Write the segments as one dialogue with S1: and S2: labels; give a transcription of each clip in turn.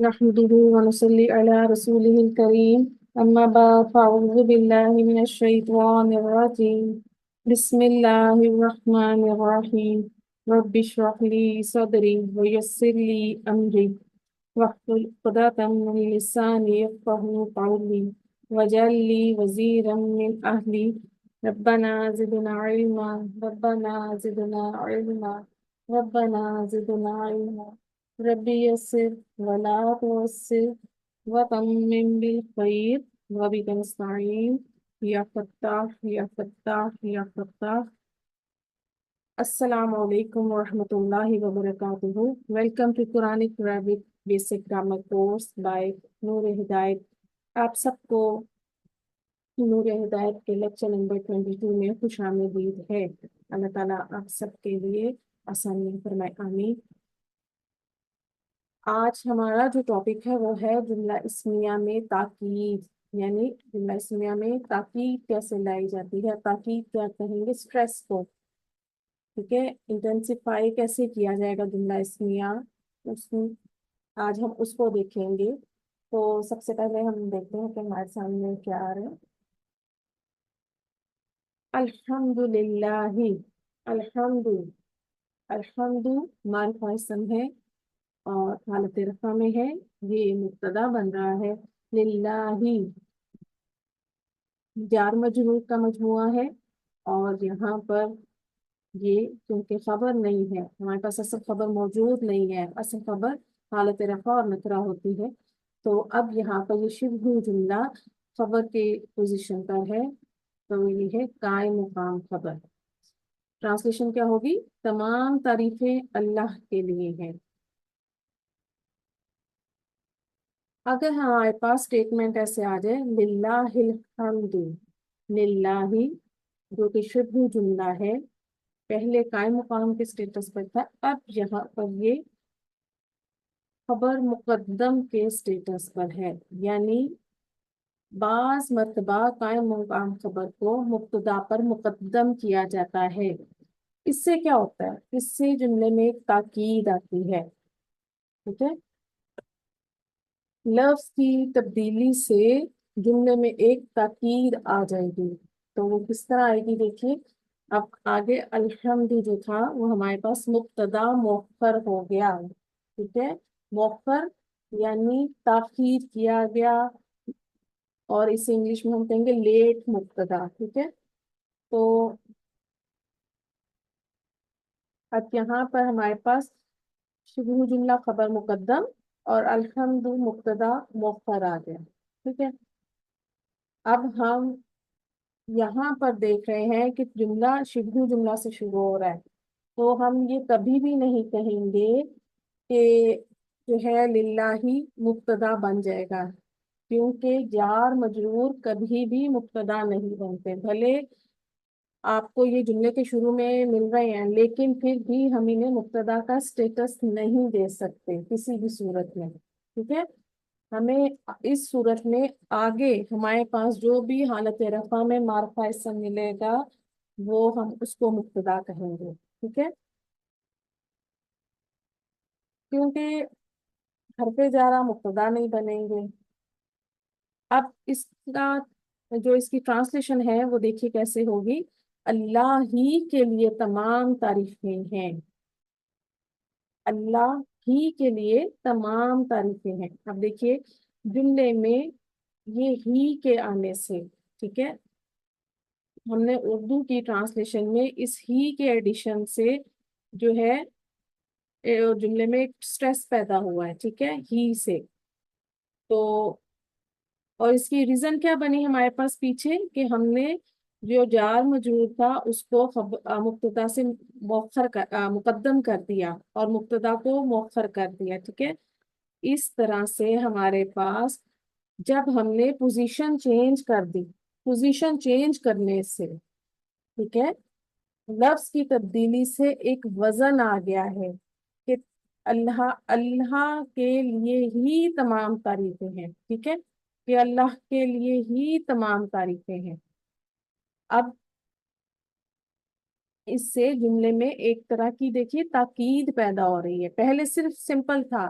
S1: نحمده ونصلي على رسوله الكريم أما بعد فأعوذ بالله من الشيطان الرجيم بسم الله الرحمن الرحيم رب اشرح لي صدري ويسر لي أمري واحلل عقدة من لساني يفقهوا قولي واجعل لي وزيرا من أهلي ربنا زدنا علما ربنا زدنا علما ربنا زدنا علما ربي يسر ولا تعسر وتمم بالخير وبك نستعين يا فتاح يا فتاح يا فتاح. السلام علیکم ورحمۃ اللہ وبرکاتہ. Welcome to Quranic Arabic basic grammar course by Noor Hidayat. آپ سب کو نور ہدایت کے لیکچر نمبر 22 میں خوش آمدید ہے. اللہ تعالیٰ آپ سب کے لیے آسانی فرمائے آمین. آج ہمارا جو ٹاپک ہے وہ ہے جملہ اسمیہ میں تاکید، یعنی جملہ اسمیہ میں تاکید کیسے لائی جاتی ہے. تاکید کیا کہیں گے؟ اسٹریس کو، ٹھیک ہے، انٹینسیفائی کیسے کیا جائے گا جملہ اسمیہ، اس میں آج ہم اس کو دیکھیں گے. تو سب سے پہلے ہم دیکھتے ہیں کہ ہمارے سامنے کیا آ رہا ہے. الحمد للہ. الحمد، الحمد معرفہ اسم ہے اور حالت رفع میں ہے. یہ مبتدا بن رہا ہے. للہ جار مجرور کا مجموعہ ہے، اور یہاں پر یہ کیونکہ خبر نہیں ہے، ہمارے پاس اصل خبر موجود نہیں ہے. اصل خبر حالت رفع اور نکرہ ہوتی ہے. تو اب یہاں پر یہ شبہ جملہ خبر کے پوزیشن پر ہے، تو یہ ہے قائم مقام خبر. ٹرانسلیشن کیا ہوگی؟ تمام تعریفیں اللہ کے لیے ہیں. اگر ہمارے پاس اسٹیٹمنٹ ایسے آ جائے للہ الحمد، للہ جو کہ شبہ جملہ ہے، پہلے قائم مقام کے اسٹیٹس پر تھا، اب یہاں پر یہ خبر مقدم کے اسٹیٹس پر ہے. یعنی بعض مرتبہ قائم مقام خبر کو مبتدا پر مقدم کیا جاتا ہے. اس سے کیا ہوتا ہے؟ اس سے جملے میں ایک تاکید آتی ہے. ٹھیک ہے، لفظ کی تبدیلی سے جملے میں ایک تاکید آ جائے گی. تو وہ کس طرح آئے گی؟ دیکھیے، اب آگے الحمد جو تھا وہ ہمارے پاس مبتدا مؤخر ہو گیا. ٹھیک ہے، مؤخر یعنی تاخیر کیا گیا، اور اسے انگلش میں ہم کہیں گے لیٹ مبتدا. ٹھیک ہے، تو اب یہاں پر ہمارے پاس شبہ جملہ خبر مقدم اور الحمد مبتدا مؤخر آ گیا. ٹھیک ہے، اب ہم یہاں پر دیکھ رہے ہیں کہ جملہ شبہ جملہ سے شروع ہو رہا ہے، تو ہم یہ کبھی بھی نہیں کہیں گے کہ جو ہے للہ مبتدا بن جائے گا، کیونکہ جار مجرور کبھی بھی مبتدا نہیں بنتے. بھلے آپ کو یہ جملے کے شروع میں مل رہے ہیں، لیکن پھر بھی ہم انہیں مبتدا کا سٹیٹس نہیں دے سکتے کسی بھی صورت میں. ٹھیک ہے، ہمیں اس صورت میں آگے ہمارے پاس جو بھی حالت رفع میں معرفہ اسم ملے گا وہ ہم اس کو مبتدا کہیں گے. ٹھیک ہے، کیونکہ حرف جارہ مبتدا نہیں بنیں گے. اب اس کا جو اس کی ٹرانسلیشن ہے وہ دیکھیے کیسے ہوگی. اللہ ہی کے لیے تمام تعریفیں ہیں. اللہ ہی کے لیے تمام تعریفیں ہیں. اب دیکھیے جملے میں یہ ہی کے آنے سے، ٹھیک ہے، ہم نے اردو کی ٹرانسلیشن میں اس ہی کے ایڈیشن سے جو ہے جملے میں ایک سٹریس پیدا ہوا ہے. ٹھیک ہے، ہی سے. تو اور اس کی ریزن کیا بنی ہمارے پاس پیچھے، کہ ہم نے جو جار مجرور تھا اس کو مبتدا سے مقدم کر دیا اور مبتدا کو مؤخر کر دیا. ٹھیک ہے، اس طرح سے ہمارے پاس جب ہم نے پوزیشن چینج کر دی، پوزیشن چینج کرنے سے، ٹھیک ہے، لفظ کی تبدیلی سے ایک وزن آ گیا ہے کہ اللہ، اللہ کے لیے ہی تمام تعریفیں ہیں. ٹھیک ہے، کہ اللہ کے لیے ہی تمام تعریفیں ہیں. اب اس سے جملے میں ایک طرح کی دیکھیے تاکید پیدا ہو رہی ہے. پہلے صرف سمپل تھا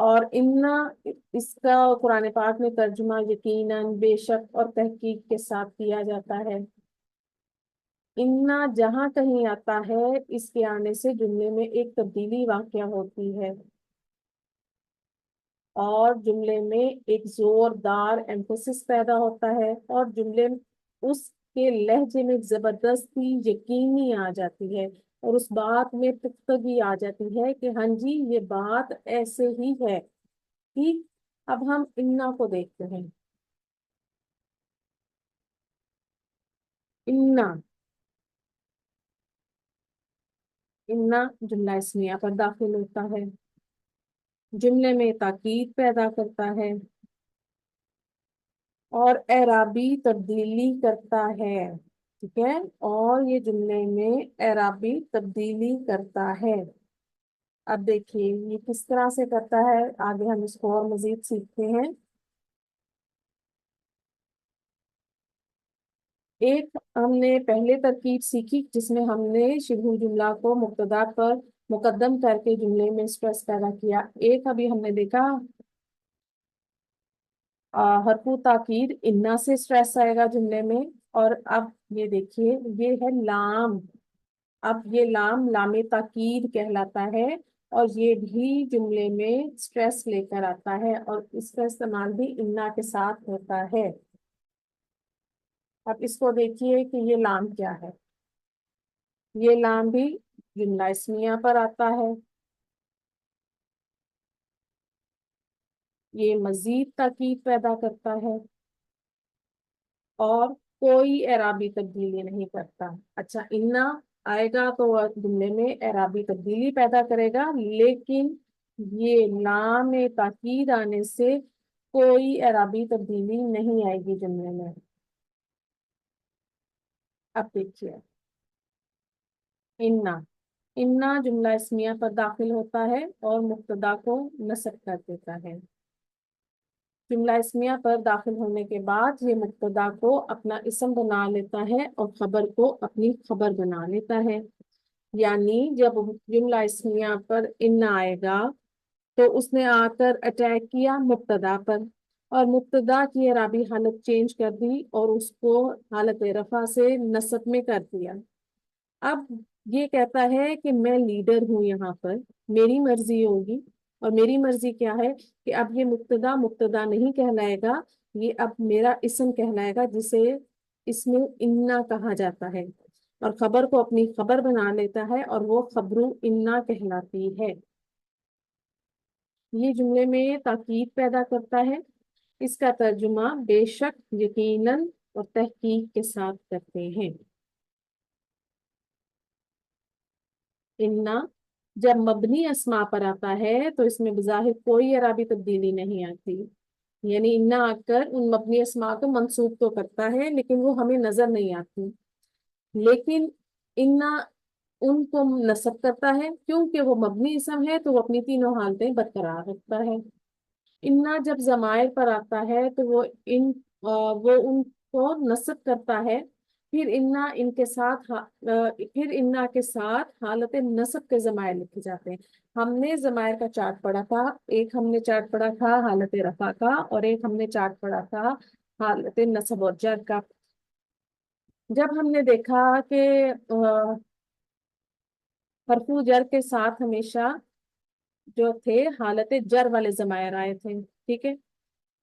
S1: اور انا اس کا قرآن پاک میں ترجمہ یقیناً، بے شک اور تحقیق کے ساتھ کیا جاتا ہے۔ انا جہاں کہیں آتا ہے اس کے آنے سے جملے میں ایک تبدیلی واقع ہوتی ہے اور جملے میں ایک زوردار ایمفسس پیدا ہوتا ہے اور جملے اس کے لہجے میں زبردستی یقینی آ جاتی ہے اور اس بات میں پختگی آ جاتی ہے کہ ہاں جی یہ بات ایسے ہی ہے۔ ٹھیک، اب ہم انا کو دیکھتے ہیں۔ انا انا جملہ اسمیہ پر داخل ہوتا ہے، جملے میں تاکید پیدا کرتا ہے اور اعرابی تبدیلی کرتا ہے۔ ٹھیک ہے، اور یہ جملے میں اعرابی تبدیلی کرتا ہے۔ اب دیکھیے یہ کس طرح سے کرتا ہے، آگے ہم اس کو اور مزید سیکھتے ہیں۔ ایک ہم نے پہلے ترکیب سیکھی جس میں ہم نے شبہ جملہ کو مبتدا پر مقدم کر کے جملے میں اسٹریس پیدا کیا۔ ایک ابھی ہم نے دیکھا حرف تاکید انا سے اسٹریس آئے گا جملے میں، اور اب یہ دیکھیے یہ ہے لام۔ اب یہ لام لام تاکید کہلاتا ہے اور یہ بھی جملے میں اسٹریس لے کر آتا ہے اور اس کا استعمال بھی انا کے ساتھ ہوتا ہے۔ اب اس کو دیکھیے کہ یہ لام کیا ہے۔ یہ لام بھی جملہ اسمیہ پر آتا ہے، یہ مزید تاکید پیدا کرتا ہے اور کوئی اعرابی تبدیلی نہیں کرتا۔ اچھا انا آئے گا تو جملے میں اعرابی تبدیلی پیدا کرے گا، لیکن یہ لام تاکید آنے سے کوئی اعرابی تبدیلی نہیں آئے گی جملے میں۔ اب دیکھیے انا جملہ اسمیہ پر داخل ہوتا ہے اور مبتدا کو نصب کر دیتا ہے۔ جملہ اسمیہ پر داخل ہونے کے بعد یہ مبتدا کو اپنا اسم بنا لیتا ہے اور خبر کو اپنی خبر بنا لیتا ہے۔ یعنی جب جملہ اسمیہ پر ان آئے گا تو اس نے آ کر اٹیک کیا مبتدا پر اور مبتدا کی اعرابی حالت چینج کر دی اور اس کو حالت رفع سے نصب میں کر دیا۔ اب یہ کہتا ہے کہ میں لیڈر ہوں، یہاں پر میری مرضی ہوگی، اور میری مرضی کیا ہے کہ اب یہ مبتدا نہیں کہلائے گا، یہ اب میرا اسم کہلائے گا جسے اس میں انا کہا جاتا ہے، اور خبر کو اپنی خبر بنا لیتا ہے اور وہ خبرو انا کہلاتی ہے۔ یہ جملے میں تاکید پیدا کرتا ہے، اس کا ترجمہ بے شک، یقیناً اور تحقیق کے ساتھ کرتے ہیں۔ انا جب مبنی اسما پر آتا ہے تو اس میں بظاہر کوئی اعرابی تبدیلی نہیں آتی، یعنی انا آ کر ان مبنی اسما کو منسوب تو کرتا ہے لیکن وہ ہمیں نظر نہیں آتی، لیکن انا ان کو نصب کرتا ہے کیونکہ وہ مبنی اسم ہے تو وہ اپنی تینوں حالتیں برقرار رکھتا ہے۔ انا جب ضمائر پر آتا ہے تو وہ ان کو نصب کرتا ہے، پھر انا کے ساتھ حالت نصب کے ضمائر لکھے جاتے ہیں۔ ہم نے ضمائر کا چارٹ پڑھا تھا، ایک ہم نے چارٹ پڑھا تھا حالت رفع کا اور ایک ہم نے چارٹ پڑھا تھا حالت نصب اور جر کا۔ جب ہم نے دیکھا کہ حرف جر کے ساتھ ہمیشہ جو تھے حالت جر والے ضمائر آئے تھے، ٹھیک ہے،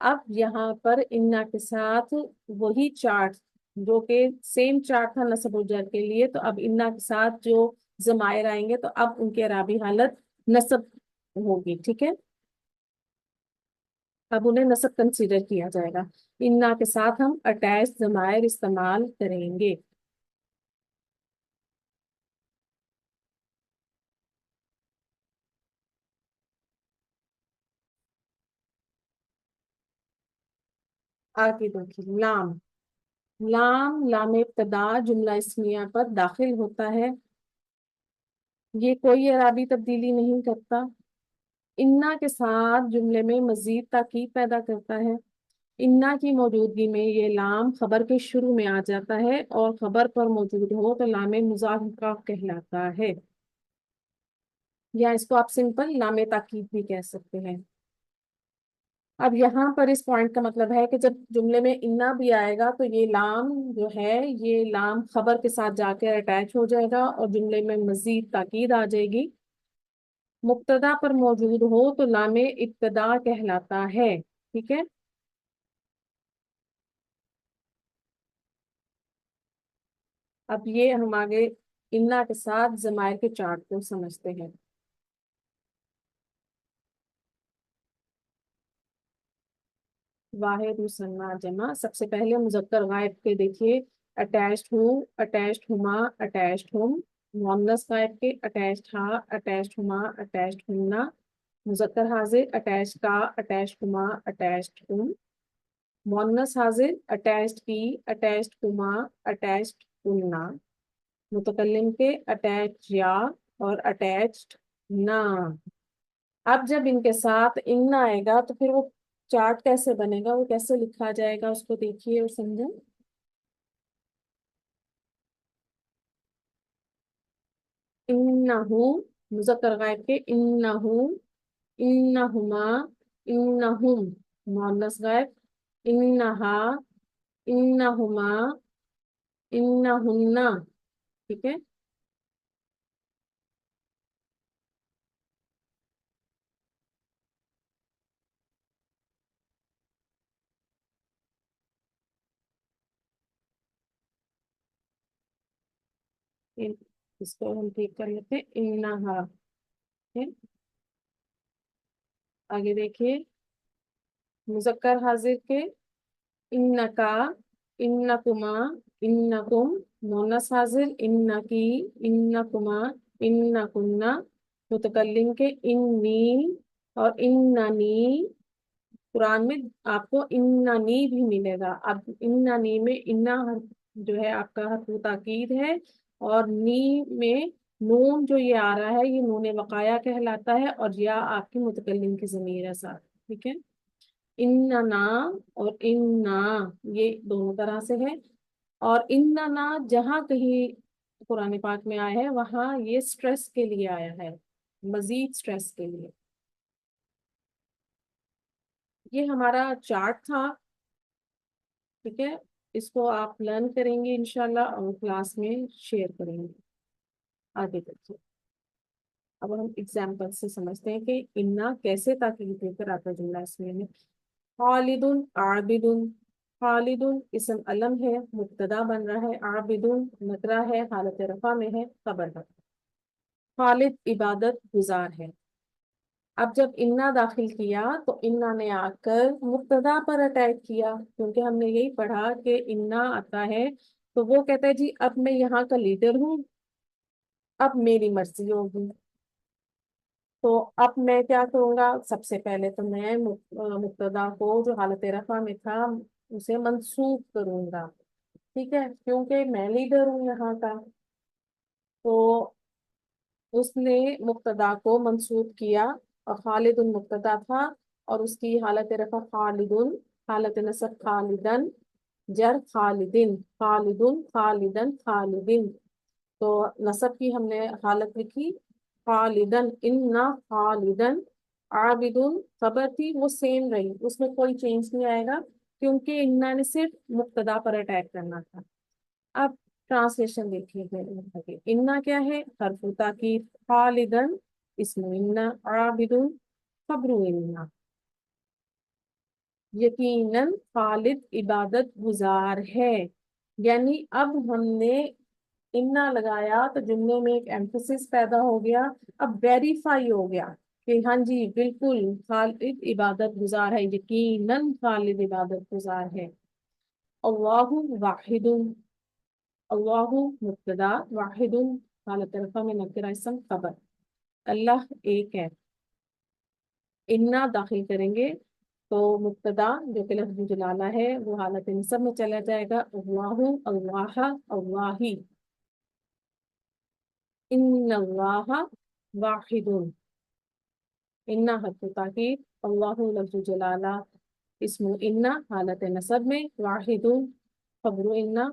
S1: اب یہاں پر انا کے ساتھ وہی چارٹ جو کہ سیم چارٹ تھا نصب و جر کے لیے، تو اب انا کے ساتھ جو ضمائر آئیں گے تو اب ان کی اعرابی حالت نصب ہوگی، ٹھیک ہے، اب انہیں نصب کنسیڈر کیا جائے گا۔ انا کے ساتھ ہم اٹیچ ضمائر استعمال کریں گے۔ آگے دیکھیے لام ابتدا جملہ اسمیہ پر داخل ہوتا ہے، یہ کوئی اعرابی تبدیلی نہیں کرتا، انا کے ساتھ جملے میں مزید تاکید پیدا کرتا ہے۔ انا کی موجودگی میں یہ لام خبر کے شروع میں آ جاتا ہے اور خبر پر موجود ہو تو لام مضافہ کہلاتا ہے، یا اس کو آپ سمپل لام تاکید بھی کہہ سکتے ہیں۔ اب یہاں پر اس پوائنٹ کا مطلب ہے کہ جب جملے میں انا بھی آئے گا تو یہ لام جو ہے یہ لام خبر کے ساتھ جا کے اٹیچ ہو جائے گا اور جملے میں مزید تاکید آ جائے گی. مبتدا پر موجود ہو تو لام ابتدا کہلاتا ہے. ٹھیک ہے. اب یہ ہم آگے انا کے ساتھ ضمائر کے چارٹ کو سمجھتے ہیں. واحد مثنیٰ جمع. سب سے پہلے مذکر غائب کے دیکھیے اٹیچڈ ہوں، اٹیچڈ ہما، اٹیچڈ ہم. مؤنث غائب کے اٹیچڈ ہا، اٹیچڈ ہما، اٹیچڈ ہمنا. مذکر حاضر اٹیچڈ کا، اٹیچڈ ہما، اٹیچڈ ہم. مؤنث حاضر اٹیچڈ کی، اٹیچڈ ہما، اٹیچڈ ہمنا. متکلم کے اٹیچ یا اور اٹیچڈ نا. اب جب ان کے ساتھ ان آئے گا تو پھر وہ چارٹ کیسے بنے گا، وہ کیسے لکھا جائے گا، اس کو دیکھیے اور سمجھیں. انہو مذکر غائب کے انہو، انہما، انہم. مؤنث غائب انہا، انہما، انہن. ٹھیک ہے. اس کو ہم ٹھیک کر لیتے ہیں انہا. ٹھیک. آگے دیکھیے مذکر حاضر کے انکا، انکما، انکم. مؤنث حاضر انکی، انکما، انکنا. متکلم کے انی اور اننی. قرآن میں آپ کو اننی بھی ملے گا. اب اننی میں انا جو ہے آپ کا حرف تاکید ہے، اور نی میں نون جو یہ آ رہا ہے یہ نون وقایا کہلاتا ہے، اور یا آپ کی متکلم کی ضمیر ہے ساتھ. ٹھیک ہے. اننا اور اننا یہ دونوں طرح سے ہے. اور اننا جہاں کہیں قرآن پاک میں آیا ہے وہاں یہ سٹریس کے لیے آیا ہے، مزید سٹریس کے لیے. یہ ہمارا چارٹ تھا. ٹھیک ہے. اس کو آپ لرن کریں گے انشاءاللہ اور کلاس میں شیئر کریں گے. آگے دیکھیے. اب ہم ایگزامپل سے سمجھتے ہیں کہ انا کیسے تاکید دے کر آتا جملہ اس میں. خالد عابد. خالد اسم علم ہے، مبتدا بن رہا ہے. عابد نکرہ ہے، حالت رفع میں ہے، خبر ہے. خالد عبادت گزار ہے. اب جب انا داخل کیا تو انا نے آ کر مبتدا پر اٹیک کیا، کیونکہ ہم نے یہی پڑھا کہ انا آتا ہے تو وہ کہتا ہے جی اب میں یہاں کا لیڈر ہوں، اب میری مرضی ہوگی. تو اب میں کیا کروں گا، سب سے پہلے تو میں مبتدا کو جو حالت رفع میں تھا اسے منسوب کروں گا. ٹھیک ہے. کیونکہ میں لیڈر ہوں یہاں کا. تو اس نے مبتدا کو منسوب کیا، اور خالد مبتدا تھا اور اس کی حالت رفع خالد، حالت نصب خالدن، جر خالدن، خالدن، خالدن، خالدن. تو نصب کی ہم نے حالت لکھی خالدن، انا خالدن. عابدن خبر تھی وہ سیم رہی، اس میں کوئی چینج نہیں آئے گا کیونکہ انا نے صرف مبتدا پر اٹیک کرنا تھا. اب ٹرانسلیشن دیکھیے گئے. انا کیا ہے، حرف تاکید. خالدن اسم انا، عابدن خبر انا. یقیناً خالد عبادت گزار ہے. یعنی اب ہم نے انا لگایا تو جملے میں ایک ایمفسس پیدا ہو گیا. اب ویریفائی ہو گیا کہ ہاں جی بالکل خالد عبادت گزار ہے، یقیناً خالد عبادت گزار ہے. اللہ واحد. اللہ مبتدا، واحد حالت رفع میں نکرہ اسم خبر. اللہ ایک ہے. انا داخل کریں گے تو مبتدا جو کہ لفظ جلالہ ہے وہ حالت نصب میں چلا جائے گا. اللہ، اللہ، اللہ. ان اللہ واحد. انا حرف تاکید، اللہ لفظ جلالہ، اسم انا حالت نصب میں، واحد خبر انا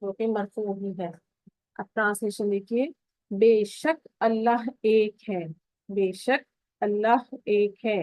S1: جو کہ مرفوع ہی ہے. اب ٹرانسلیشن دیکھیے. بے شک اللہ ایک ہے. بے شک اللہ ایک ہے.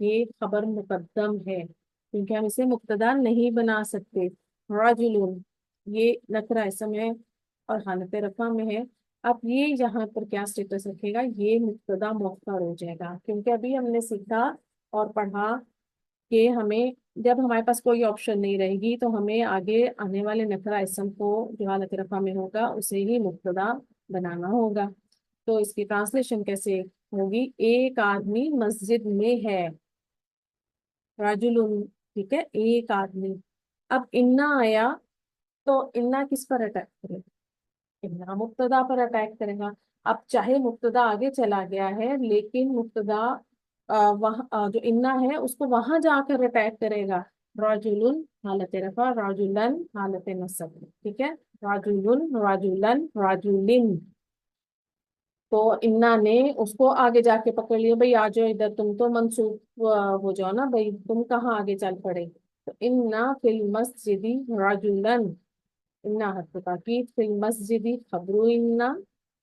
S1: یہ خبر مقدم ہے کیونکہ ہم اسے مبتدا نہیں بنا سکتے. رجل یہ نکرہ اسم ہے اور حالت رفع میں ہے. اب یہ یہاں پر کیا اسٹیٹس رکھے گا؟ یہ مبتدا مؤخر ہو جائے گا کیونکہ ابھی ہم نے سیکھا اور پڑھا کہ ہمیں جب ہمارے پاس کوئی آپشن نہیں رہے گی تو ہمیں آگے آنے والے نکرہ اسم کو جو حالت رفع میں ہوگا اسے ہی مبتدا بنانا ہوگا. تو اس کی ٹرانسلیشن کیسے ہوگی؟ ایک آدمی مسجد میں ہے. رجل، ٹھیک ہے، ایک آدمی. اب انا آیا تو انا کس پر اٹیک کرے گا؟ انا مبتدا پر اٹیک کرے گا. اب چاہے مبتدا آگے چلا گیا ہے لیکن مبتدا وہاں جو انا ہے اس کو وہاں جا کر اٹیک کرے گا. راجل حالت رفع، راجلن حالت نصب. ٹھیک ہے، راجل، راجلن، راجلن. تو انا نے اس کو آگے جا کے پکڑ لیا، بھائی آ جاؤ ادھر، تم تو منسوخ ہو جاؤ نا بھائی، تم کہاں آگے چل پڑے. تو انا فی المسجد رجلن، انا حرف تاکید، فی المسجد خبر انا،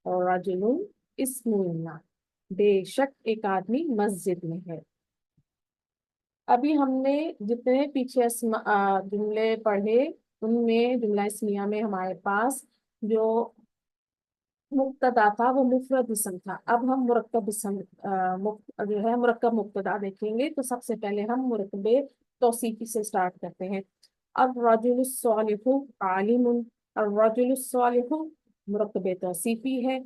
S1: اور رجل اسم انا، بے شک ایک آدمی مسجد میں ہے. ابھی ہم نے جتنے پیچھے جملے پڑھے ان میں جملہ اسمیہ میں ہمارے پاس جو مبتدا تھا وہ مفرد اسم تھا. اب ہم مرکب اسم جو ہے مرکب مبتدا دیکھیں گے. تو سب سے پہلے ہم مرکب توصیفی سے سٹارٹ کرتے ہیں. الرجل الصالح عالم. الرجل الصالح مرکب توصیفی ہے،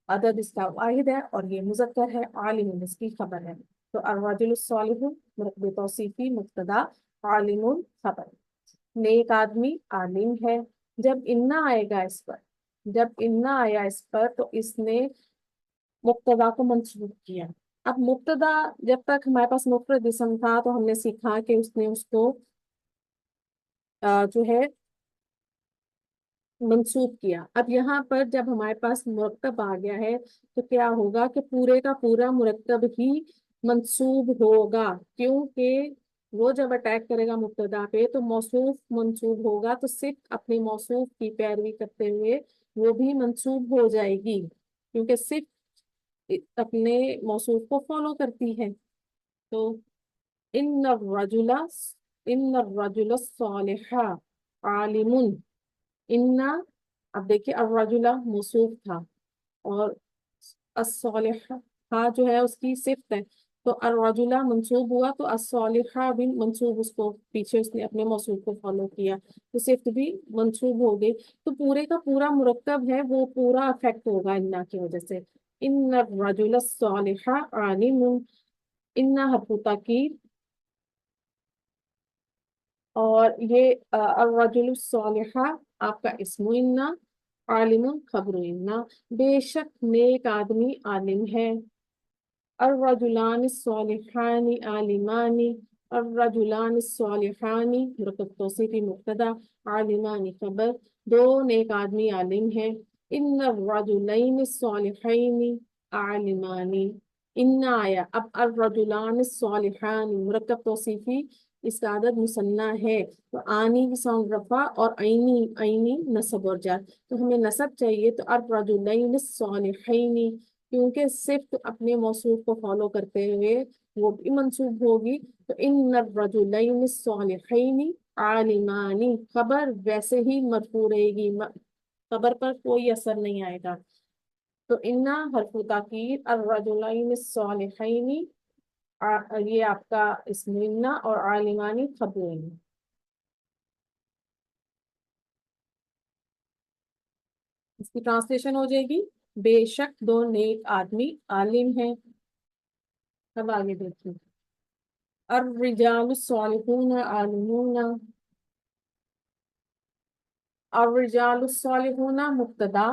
S1: عدد اس کا واحد ہے اور یہ مذکر ہے. عالم اس کی خبر ہے. تو الرجل الصالح مرکب توصیفی مبتدا، عالم خبر. نیک آدمی عالم ہے. جب انا آئے گا اس پر، جب انا آیا اس پر تو اس نے مبتدا کو منسوخ کیا. اب مبتدا جب تک ہمارے پاس مفرد اسم تھا تو ہم نے سیکھا کہ اس نے اس کو جو ہے منسوخ کیا. اب یہاں پر جب ہمارے پاس مرکب آ گیا ہے تو کیا ہوگا کہ پورے کا پورا مرکب ہی منسوب ہوگا، کیونکہ وہ جب اٹیک کرے گا مبتدا پہ تو موصوف منسوب ہوگا، تو صرف اپنے موصوف کی پیروی کرتے ہوئے وہ بھی منسوب ہو جائے گی کیونکہ صرف اپنے موصوف کو فالو کرتی ہے. تو ان الرجل، ان الرجل الصالح عالم. انا، اب دیکھیے الرجل موصوف تھا اور الصالحہ جو ہے اس کی صفت ہے. تو الرجل منصوب ہوا تو الصالحہ بھی منصوب، اس کو پیچھے اس نے اپنے موصوف کو فالو کیا تو صفت بھی منصوب ہو گئی. تو پورے کا پورا مرکب ہے وہ پورا افیکٹ ہوگا انا کی وجہ سے. ان الرجل الصالح عالم. انا حرف تاکید اور یہ الرجل الصالح آپ کا اسم انا، عالم خبر انا. بے شک نیک آدمی عالم ہے. الرجلان الصالحان عالمان. الرجلان الصالحان مرکب توصیفی مبتدا، عالمان خبر. دو نیک آدمی عالم ہیں. ان الرجلین الصالحین عالمان. ان آیا. اب الرجلان الصالحان مرکب توصیفی، اس کا عدد مثنیٰ ہے تو آنی کی ساؤنڈ رفع اور عینی، عینی نصب اور جر. تو ہمیں نصب چاہیے تو الرجلین الصالحین، کیونکہ صرف اپنے موصوف کو فالو کرتے ہوئے وہ بھی منصوب ہوگی. تو ان الرجلین الصالحین عالمان خبر ویسے ہی مرفوع رہے گی، خبر پر کوئی اثر نہیں آئے گا. تو انا حرف تاکید، الرجلین الصالحین یہ آپ کا اسم انا اور عالمانی خبر انا. اس کی ٹرانسلیشن ہو جائے گی بے شک دو نیک آدمی عالم ہیں. اب آگے دیکھیے. الرجال الصالحون عالمون. الرجال الصالحون مبتدا.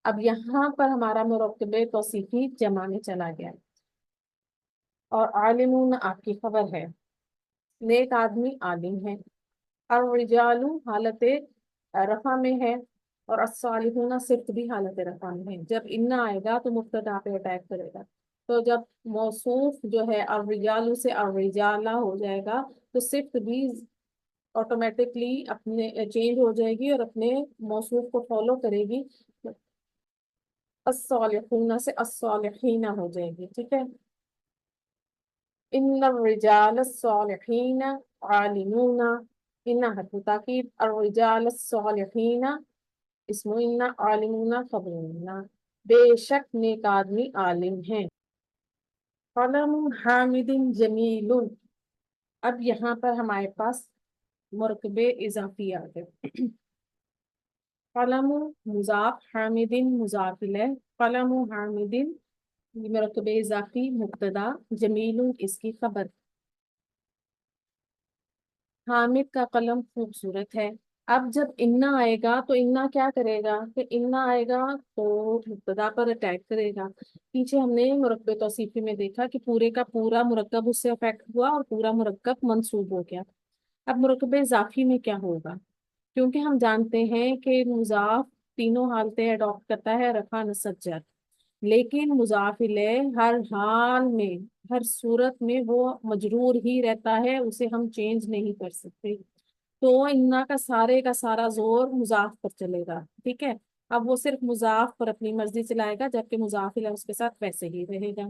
S1: اب یہاں پر ہمارا مرکب توصیفی جمع میں چلا گیا اور عالمون آپ کی خبر ہے. نیک آدمی عالم ہے. الرجال حالت رفع میں ہے اور الصالحون صرف بھی حالت رفع میں ہے. جب ان آئے گا تو مبتدا پہ اٹیک کرے گا. تو جب موصوف جو ہے الرجال سے الرجالہ ہو جائے گا تو صرف بھی آٹومیٹکلی اپنے چینج ہو جائے گی اور اپنے موصوف کو فالو کرے گی. الصالحون سے الصالحین ہو جائے گی. ٹھیک ہے. ان الرجال الصالحین عالمون، ان حرف تاکید، الرجال الصالحین اسم ان، عالمون خبر ان، بے شک نیک آدمی عالم ہیں۔ قلم حامد جمیل، اب یہاں پر ہمارے پاس مرکب اضافی آ گئے۔ قلم مضاف، حامد مضاف الیہ، قلم حامد یہ مرکب اضافی مبتدا، جمیل اس کی خبر۔ حامد کا قلم خوبصورت ہے۔ اب جب انا آئے گا تو انا کیا کرے گا کہ انا آئے گا تو مبتدا پر اٹیک کرے گا۔ پیچھے ہم نے مرکب توصیفی میں دیکھا کہ پورے کا پورا مرکب اس سے افیکٹ ہوا اور پورا مرکب منصوب ہو گیا۔ اب مرکب اضافی میں کیا ہوگا؟ کیونکہ ہم جانتے ہیں کہ مضاف تینوں حالتیں اڈاپٹ کرتا ہے، رفع نصب جر، لیکن مضاف الیہ ہر حال میں، ہر صورت میں وہ مجرور ہی رہتا ہے، اسے ہم چینج نہیں کر سکتے۔ تو انا کا سارا زور مضاف پر چلے گا، ٹھیک ہے۔ اب وہ صرف مضاف پر اپنی مرضی چلائے گا، جبکہ مضاف الیہ اس کے ساتھ ویسے ہی رہے گا۔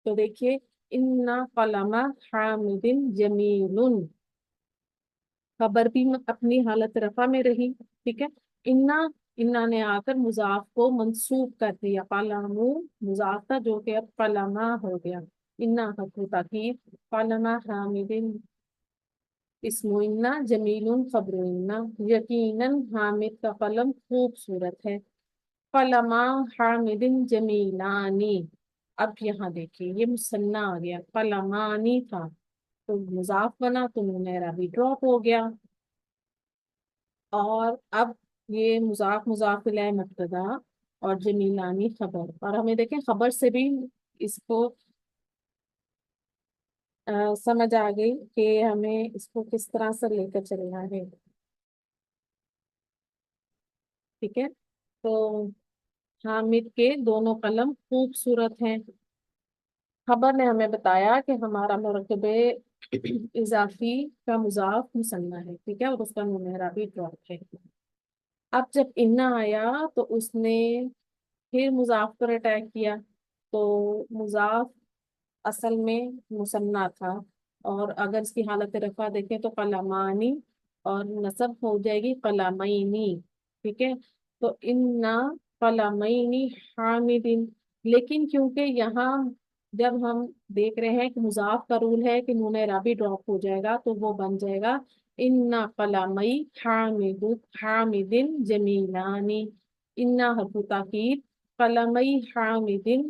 S1: تو دیکھیے انا قلم حامد جمیل، خبر بھی اپنی حالت رفع میں رہی، ٹھیک ہے۔ انا نے آ کر مضاف کو منصوب کر دیا، قلم مضاف تھا جو کہ اب قلمہ ہو گیا۔ انا حرف تاکید، قلم حامد اسم انا جمیل خبر انا، یقیناً حامد کا قلم خوبصورت ہے۔ قلم حامد جمیلانی، اب یہاں دیکھیے یہ مثنیٰ آ گیا، قلمانی تھا تو مضاف بنا تو نون اعرابی ڈراپ ہو گیا، اور اب یہ مضاف الیہ مبتدا اور جمیلانی خبر، اور ہمیں دیکھیں خبر سے بھی اس کو سمجھ آ گئی کہ ہمیں اس کو کس طرح سے لے کر چلنا ہے، ٹھیک ہے۔ تو حامد کے دونوں قلم خوبصورت ہیں۔ خبر نے ہمیں بتایا کہ ہمارا مرکب اضافی کا مضاف مثنیٰ ہے، ٹھیک ہے، اور اس کا نون اعرابی ڈراپ ہے۔ اب جب انا آیا تو اس نے پھر مضاف پر اٹیک کیا، تو مضاف اصل میں مثنیٰ تھا، اور اگر اس کی حالت رفع دیکھیں تو قلمانی، اور نصب ہو جائے گی قلمینی، ٹھیک ہے۔ تو انا قلمینی حامدین، لیکن کیونکہ یہاں جب ہم دیکھ رہے ہیں کہ مضاف کا رول ہے کہ نون اعرابی ڈراپ ہو جائے گا، تو وہ بن جائے گا انا قلمی حامدین جمیلانی، انا حرف تاکید، قلمی حامدین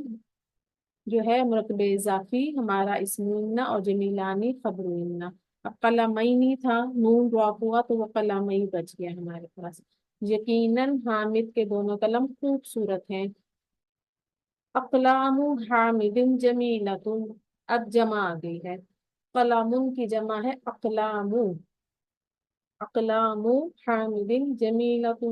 S1: جو ہے مرکب اضافی ہمارا اسم انا اور جمیلانی خبر انا۔ اب قلمینی تھا، نون ڈراپ ہوا تو وہ قلمئی بچ گیا ہمارے پاس۔ یقیناً حامد کے دونوں قلم خوبصورت ہیں۔ اقلام حامد جمیلۃ، اب جمع آ گئی ہے، قلم کی جمع ہے اقلام، اقلام حامد جمیلۃ،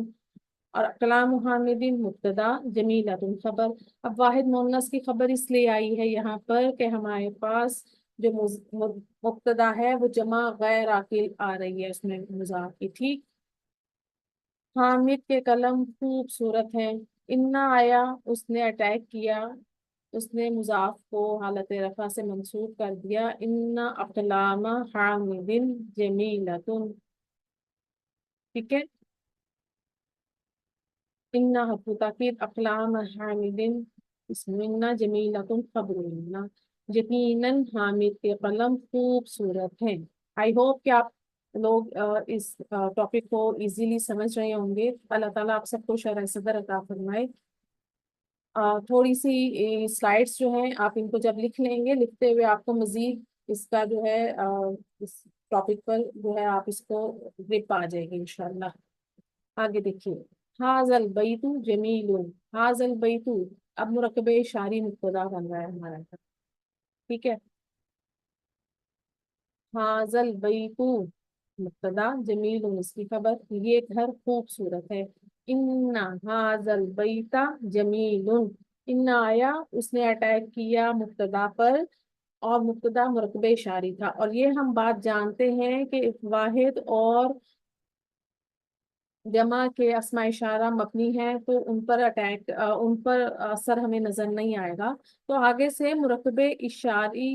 S1: اور اقلام حامد مبتدا، جمیلۃ خبر۔ اب واحد مؤنث کی خبر اس لیے آئی ہے یہاں پر کہ ہمارے پاس جو مبتدا ہے وہ جمع غیر عاقل آ رہی ہے اس میں مضاف کی، ٹھیک۔ حامد کے قلم خوبصورت ہیں، انا آیا اس نے اٹیک کیا، اس نے مضاف کو حالت رفع سے منصوب کر دیا، انا اقلام حامد جمیلۃ، ٹھیک ہے۔ انا حرف تاکید، اقلام حامد اسم انا جمیلۃ خبر انا، یقیناً حامد کے قلم خوبصورت ہیں۔ آئی ہوپ کہ آپ لوگ اس ٹاپک کو ایزیلی سمجھ رہے ہوں گے۔ اللہ تعالیٰ آپ سب کو شرح صدر عطا فرمائے۔ تھوڑی سی سلائڈس جو ہیں آپ ان کو جب لکھ لیں گے، لکھتے ہوئے آپ کو مزید اس کا جو ہے اس ٹاپک پر جو ہے آپ اس کو گرپ آ جائے گی انشاءاللہ۔ آگے دیکھیے، حاضل بیت جمیل، حاضل بیت، اب مرکب اشاری مبتدا بن رہا ہے ہمارا، ٹھیک ہے۔ حاضل بیت مبتدا، جمیل اس کی خبر، یہ گھر خوبصورت ہے۔ انا حاضل بیت جمیل، انا آیا اس نے اٹیک کیا مبتدا پر، اور مبتدا مرکب اشاری تھا، اور یہ ہم بات جانتے ہیں کہ واحد اور جمع کے اسماء اشارہ مبنی ہے تو ان پر اٹیک ان پر اثر ہمیں نظر نہیں آئے گا۔ تو آگے سے مرکب اشاری